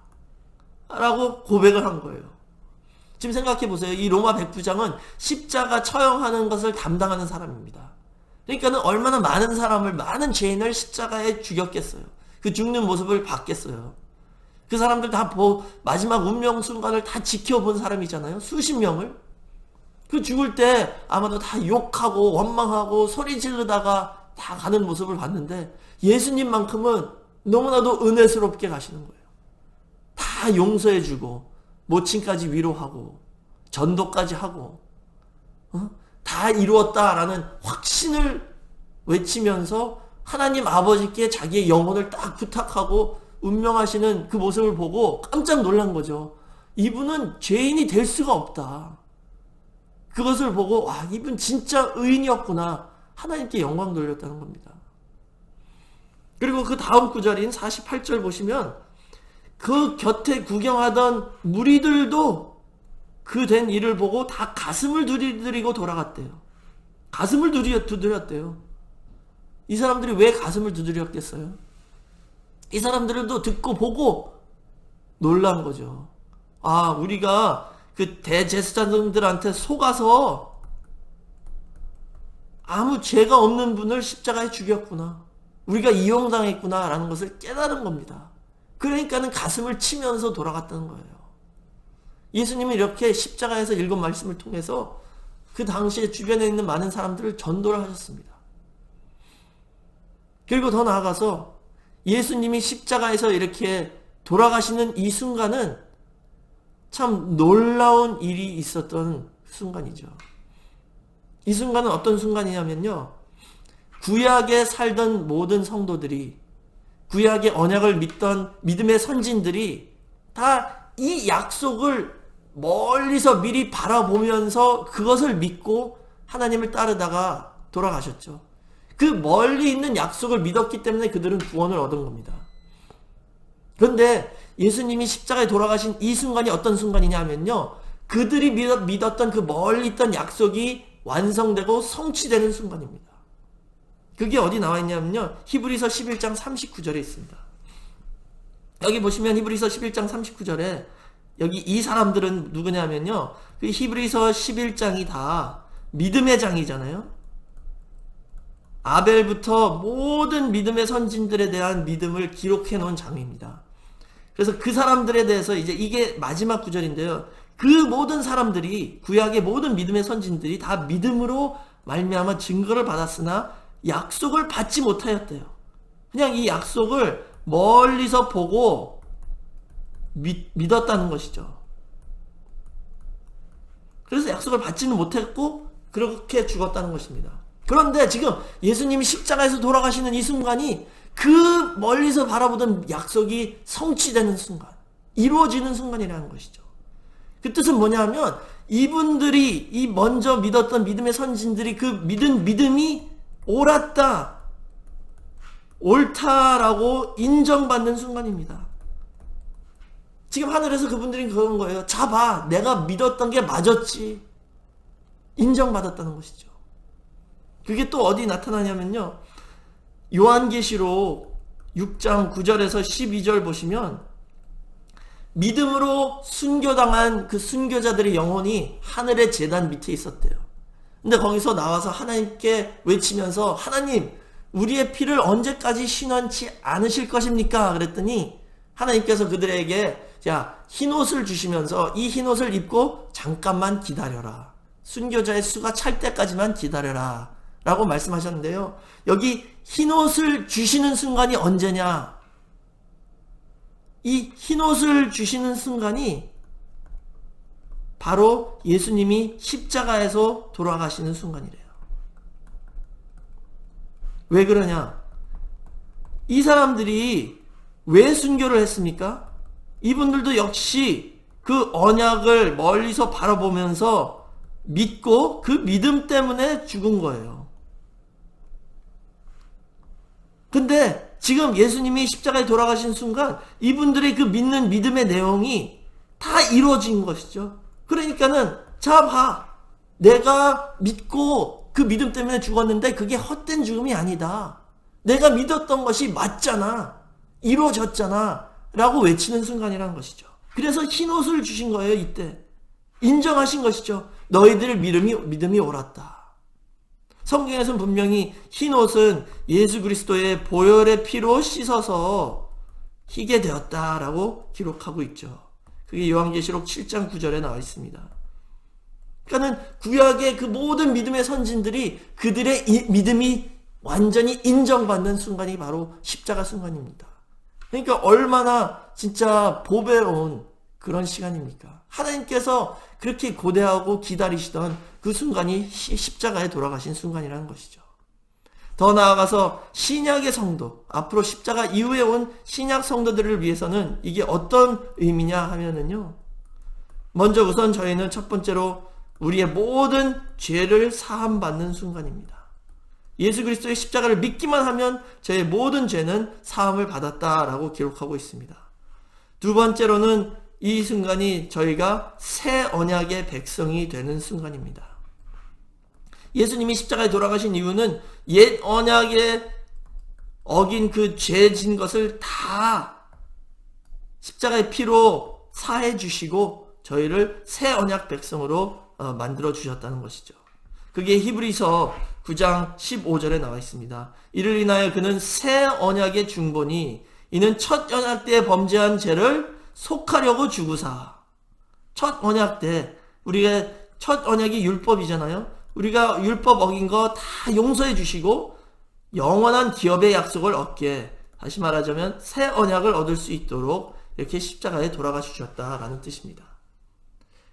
라고 고백을 한 거예요. 지금 생각해 보세요. 이 로마 백부장은 십자가 처형하는 것을 담당하는 사람입니다. 그러니까는 얼마나 많은 사람을, 많은 죄인을 십자가에 죽였겠어요. 그 죽는 모습을 봤겠어요. 그 사람들 다 마지막 운명 순간을 다 지켜본 사람이잖아요. 수십 명을. 그 죽을 때 아마도 다 욕하고 원망하고 소리 지르다가 다 가는 모습을 봤는데 예수님만큼은 너무나도 은혜스럽게 가시는 거예요. 다 용서해주고 모친까지 위로하고 전도까지 하고 다 이루었다라는 확신을 외치면서 하나님 아버지께 자기의 영혼을 딱 부탁하고 운명하시는 그 모습을 보고 깜짝 놀란 거죠. 이분은 죄인이 될 수가 없다. 그것을 보고 와, 이분 진짜 의인이었구나. 하나님께 영광 돌렸다는 겁니다. 그리고 그 다음 구절인 48절 보시면 그 곁에 구경하던 무리들도 그 된 일을 보고 다 가슴을 두드리고 돌아갔대요. 가슴을 두드렸대요. 이 사람들이 왜 가슴을 두드렸겠어요? 이 사람들도 듣고 보고 놀란 거죠. 아, 우리가 그 대제사장들한테 속아서 아무 죄가 없는 분을 십자가에 죽였구나. 우리가 이용당했구나 라는 것을 깨달은 겁니다. 그러니까는 가슴을 치면서 돌아갔다는 거예요. 예수님은 이렇게 십자가에서 읽은 말씀을 통해서 그 당시에 주변에 있는 많은 사람들을 전도를 하셨습니다. 그리고 더 나아가서 예수님이 십자가에서 이렇게 돌아가시는 이 순간은 참 놀라운 일이 있었던 순간이죠. 이 순간은 어떤 순간이냐면요. 구약에 살던 모든 성도들이, 구약의 언약을 믿던 믿음의 선진들이 다 이 약속을 멀리서 미리 바라보면서 그것을 믿고 하나님을 따르다가 돌아가셨죠. 그 멀리 있는 약속을 믿었기 때문에 그들은 구원을 얻은 겁니다. 그런데 예수님이 십자가에 돌아가신 이 순간이 어떤 순간이냐 하면요. 그들이 믿었던 그 멀리 있던 약속이 완성되고 성취되는 순간입니다. 그게 어디 나와 있냐면요. 히브리서 11장 39절에 있습니다. 여기 보시면 히브리서 11장 39절에 여기 이 사람들은 누구냐면요. 그 히브리서 11장이 다 믿음의 장이잖아요. 아벨부터 모든 믿음의 선진들에 대한 믿음을 기록해 놓은 장입니다. 그래서 그 사람들에 대해서 이제 이게 마지막 구절인데요. 그 모든 사람들이, 구약의 모든 믿음의 선진들이 다 믿음으로 말미암아 증거를 받았으나 약속을 받지 못하였대요. 그냥 이 약속을 멀리서 보고 믿었다는 것이죠. 그래서 약속을 받지는 못했고 그렇게 죽었다는 것입니다. 그런데 지금 예수님이 십자가에서 돌아가시는 이 순간이 그 멀리서 바라보던 약속이 성취되는 순간, 이루어지는 순간이라는 것이죠. 그 뜻은 뭐냐면 이분들이, 이 먼저 믿었던 믿음의 선진들이 그 믿은 믿음이 옳았다, 옳다라고 인정받는 순간입니다. 지금 하늘에서 그분들이 그런 거예요. 자 봐, 내가 믿었던 게 맞았지. 인정받았다는 것이죠. 그게 또 어디 나타나냐면요. 요한계시록 6장 9절에서 12절 보시면 믿음으로 순교당한 그 순교자들의 영혼이 하늘의 제단 밑에 있었대요. 근데 거기서 나와서 하나님께 외치면서 하나님, 우리의 피를 언제까지 신원치 않으실 것입니까? 그랬더니 하나님께서 그들에게 자, 흰옷을 주시면서 이 흰옷을 입고 잠깐만 기다려라. 순교자의 수가 찰 때까지만 기다려라. 라고 말씀하셨는데요. 여기 흰옷을 주시는 순간이 언제냐? 이 흰옷을 주시는 순간이 바로 예수님이 십자가에서 돌아가시는 순간이래요. 왜 그러냐? 이 사람들이 왜 순교를 했습니까? 이분들도 역시 그 언약을 멀리서 바라보면서 믿고 그 믿음 때문에 죽은 거예요. 근데 지금 예수님이 십자가에 돌아가신 순간 이분들의 그 믿는 믿음의 내용이 다 이루어진 것이죠. 그러니까는 자 봐, 내가 믿고 그 믿음 때문에 죽었는데 그게 헛된 죽음이 아니다. 내가 믿었던 것이 맞잖아, 이루어졌잖아 라고 외치는 순간이라는 것이죠. 그래서 흰옷을 주신 거예요. 이때 인정하신 것이죠. 너희들 믿음이 옳았다. 성경에서는 분명히 흰옷은 예수 그리스도의 보혈의 피로 씻어서 희게 되었다라고 기록하고 있죠. 그게 요한계시록 7장 9절에 나와 있습니다. 그러니까는 구약의 그 모든 믿음의 선진들이 그들의 믿음이 완전히 인정받는 순간이 바로 십자가 순간입니다. 그러니까 얼마나 진짜 보배로운 그런 시간입니까? 하나님께서 그렇게 고대하고 기다리시던 그 순간이 십자가에 돌아가신 순간이라는 것이죠. 더 나아가서 신약의 성도, 앞으로 십자가 이후에 온 신약 성도들을 위해서는 이게 어떤 의미냐 하면은요, 먼저 우선 저희는 첫 번째로 우리의 모든 죄를 사함받는 순간입니다. 예수 그리스도의 십자가를 믿기만 하면 저의 모든 죄는 사함을 받았다라고 기록하고 있습니다. 두 번째로는 이 순간이 저희가 새 언약의 백성이 되는 순간입니다. 예수님이 십자가에 돌아가신 이유는 옛 언약에 어긴 그 죄진 것을 다 십자가의 피로 사해 주시고 저희를 새 언약 백성으로 만들어 주셨다는 것이죠. 그게 히브리서 9장 15절에 나와 있습니다. 이를 인하여 그는 새 언약의 중보니 이는 첫 언약 때 범죄한 죄를 속하려고 주구사. 첫 언약 때 우리가 첫 언약이 율법이잖아요. 우리가 율법 어긴 거 다 용서해 주시고 영원한 기업의 약속을 얻게, 다시 말하자면 새 언약을 얻을 수 있도록 이렇게 십자가에 돌아가 주셨다라는 뜻입니다.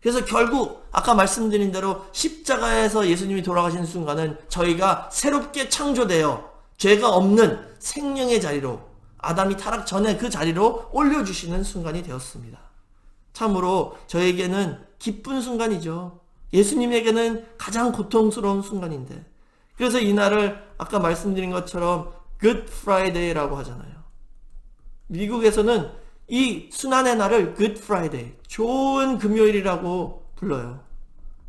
그래서 결국 아까 말씀드린 대로 십자가에서 예수님이 돌아가신 순간은 저희가 새롭게 창조되어 죄가 없는 생명의 자리로, 아담이 타락 전에 그 자리로 올려주시는 순간이 되었습니다. 참으로 저에게는 기쁜 순간이죠. 예수님에게는 가장 고통스러운 순간인데, 그래서 이날을 아까 말씀드린 것처럼 Good Friday라고 하잖아요. 미국에서는 이 순환의 날을 Good Friday, 좋은 금요일이라고 불러요.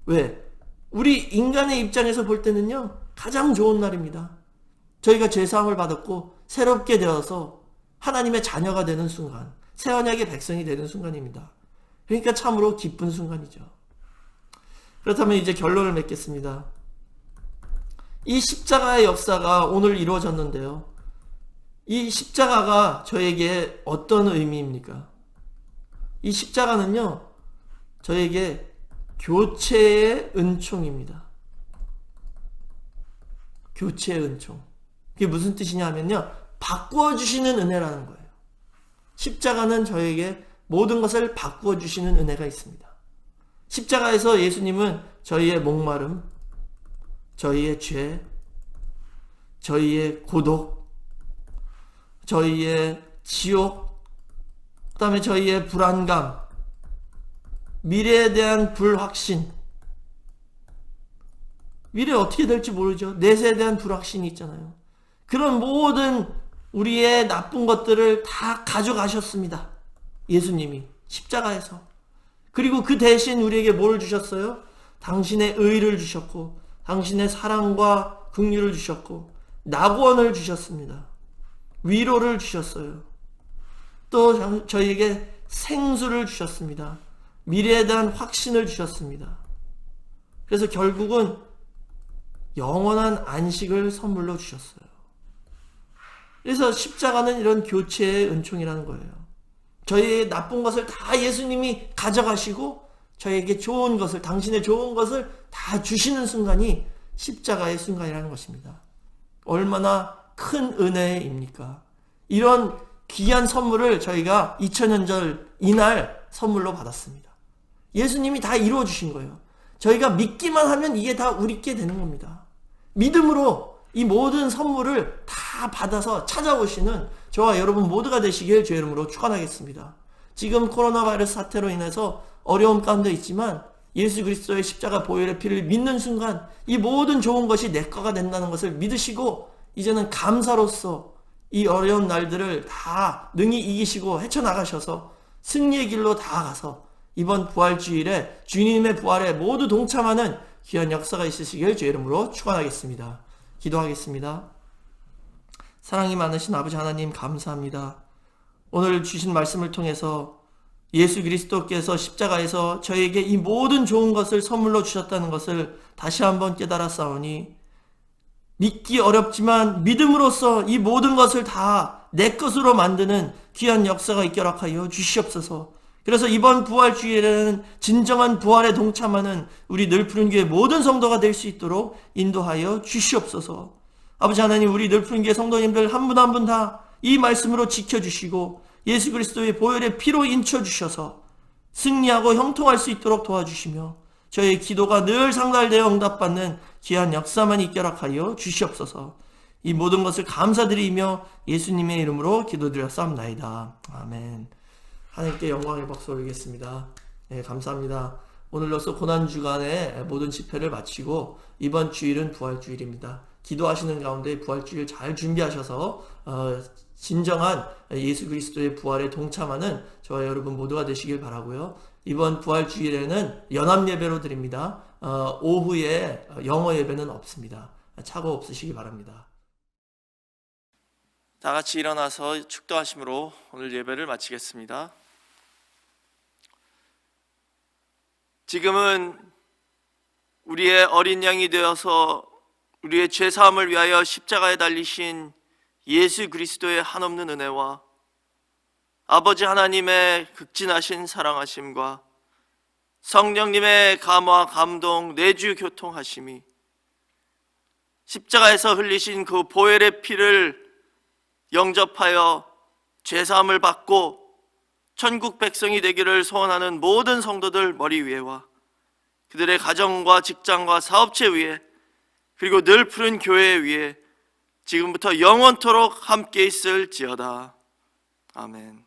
왜? 우리 인간의 입장에서 볼 때는요, 가장 좋은 날입니다. 저희가 죄사함을 받았고 새롭게 되어서 하나님의 자녀가 되는 순간, 새 언약의 백성이 되는 순간입니다. 그러니까 참으로 기쁜 순간이죠. 그렇다면 이제 결론을 맺겠습니다. 이 십자가의 역사가 오늘 이루어졌는데요, 이 십자가가 저에게 어떤 의미입니까? 이 십자가는요, 저에게 교체의 은총입니다. 교체의 은총. 그게 무슨 뜻이냐 하면요, 바꾸어 주시는 은혜라는 거예요. 십자가는 저에게 모든 것을 바꾸어 주시는 은혜가 있습니다. 십자가에서 예수님은 저희의 목마름, 저희의 죄, 저희의 고독, 저희의 지옥, 그 다음에 저희의 불안감, 미래에 대한 불확신, 미래 어떻게 될지 모르죠. 내세에 대한 불확신이 있잖아요. 그런 모든 우리의 나쁜 것들을 다 가져가셨습니다. 예수님이 십자가에서. 그리고 그 대신 우리에게 뭘 주셨어요? 당신의 의를 주셨고, 당신의 사랑과 긍휼을 주셨고, 낙원을 주셨습니다. 위로를 주셨어요. 또 저희에게 생수를 주셨습니다. 미래에 대한 확신을 주셨습니다. 그래서 결국은 영원한 안식을 선물로 주셨어요. 그래서 십자가는 이런 교체의 은총이라는 거예요. 저희의 나쁜 것을 다 예수님이 가져가시고 저희에게 좋은 것을, 당신의 좋은 것을 다 주시는 순간이 십자가의 순간이라는 것입니다. 얼마나 큰 은혜입니까? 이런 귀한 선물을 저희가 2000년절 이날 선물로 받았습니다. 예수님이 다 이루어 주신 거예요. 저희가 믿기만 하면 이게 다 우리께 되는 겁니다. 믿음으로 이 모든 선물을 다 받아서 찾아오시는 저와 여러분 모두가 되시길 주의 이름으로 축원하겠습니다. 지금 코로나 바이러스 사태로 인해서 어려움 가운데 있지만 예수 그리스도의 십자가 보혈의 피를 믿는 순간 이 모든 좋은 것이 내 거가 된다는 것을 믿으시고 이제는 감사로서 이 어려운 날들을 다 능히 이기시고 헤쳐나가셔서 승리의 길로 다가가서 이번 부활주일에 주님의 부활에 모두 동참하는 귀한 역사가 있으시길 주의 이름으로 축원하겠습니다. 기도하겠습니다. 사랑이 많으신 아버지 하나님 감사합니다. 오늘 주신 말씀을 통해서 예수 그리스도께서 십자가에서 저에게 이 모든 좋은 것을 선물로 주셨다는 것을 다시 한번 깨달았사오니 믿기 어렵지만 믿음으로써 이 모든 것을 다 내 것으로 만드는 귀한 역사가 있도록 하여 주시옵소서. 그래서 이번 부활주일에는 진정한 부활에 동참하는 우리 늘푸른교회 모든 성도가 될 수 있도록 인도하여 주시옵소서. 아버지 하나님, 우리 늘푸른교회 성도님들 한 분 한 분 다 이 말씀으로 지켜주시고 예수 그리스도의 보혈의 피로 인쳐주셔서 승리하고 형통할 수 있도록 도와주시며 저희의 기도가 늘 상달되어 응답받는 귀한 역사만 있게 허락하여 주시옵소서. 이 모든 것을 감사드리며 예수님의 이름으로 기도드렸사옵나이다. 아멘. 하나님께 영광의 박수 올리겠습니다. 네, 감사합니다. 오늘로써 고난주간의 모든 집회를 마치고 이번 주일은 부활주일입니다. 기도하시는 가운데 부활주일 잘 준비하셔서 진정한 예수 그리스도의 부활에 동참하는 저와 여러분 모두가 되시길 바라고요. 이번 부활주일에는 연합예배로 드립니다. 오후에 영어 예배는 없습니다. 착오 없으시기 바랍니다. 다 같이 일어나서 축도하심으로 오늘 예배를 마치겠습니다. 지금은 우리의 어린 양이 되어서 우리의 죄사함을 위하여 십자가에 달리신 예수 그리스도의 한없는 은혜와 아버지 하나님의 극진하신 사랑하심과 성령님의 감화 감동 내주 교통하심이 십자가에서 흘리신 그 보혈의 피를 영접하여 죄사함을 받고 천국 백성이 되기를 소원하는 모든 성도들 머리 위에와 그들의 가정과 직장과 사업체 위에 그리고 늘 푸른 교회 위에 지금부터 영원토록 함께 있을지어다. 아멘.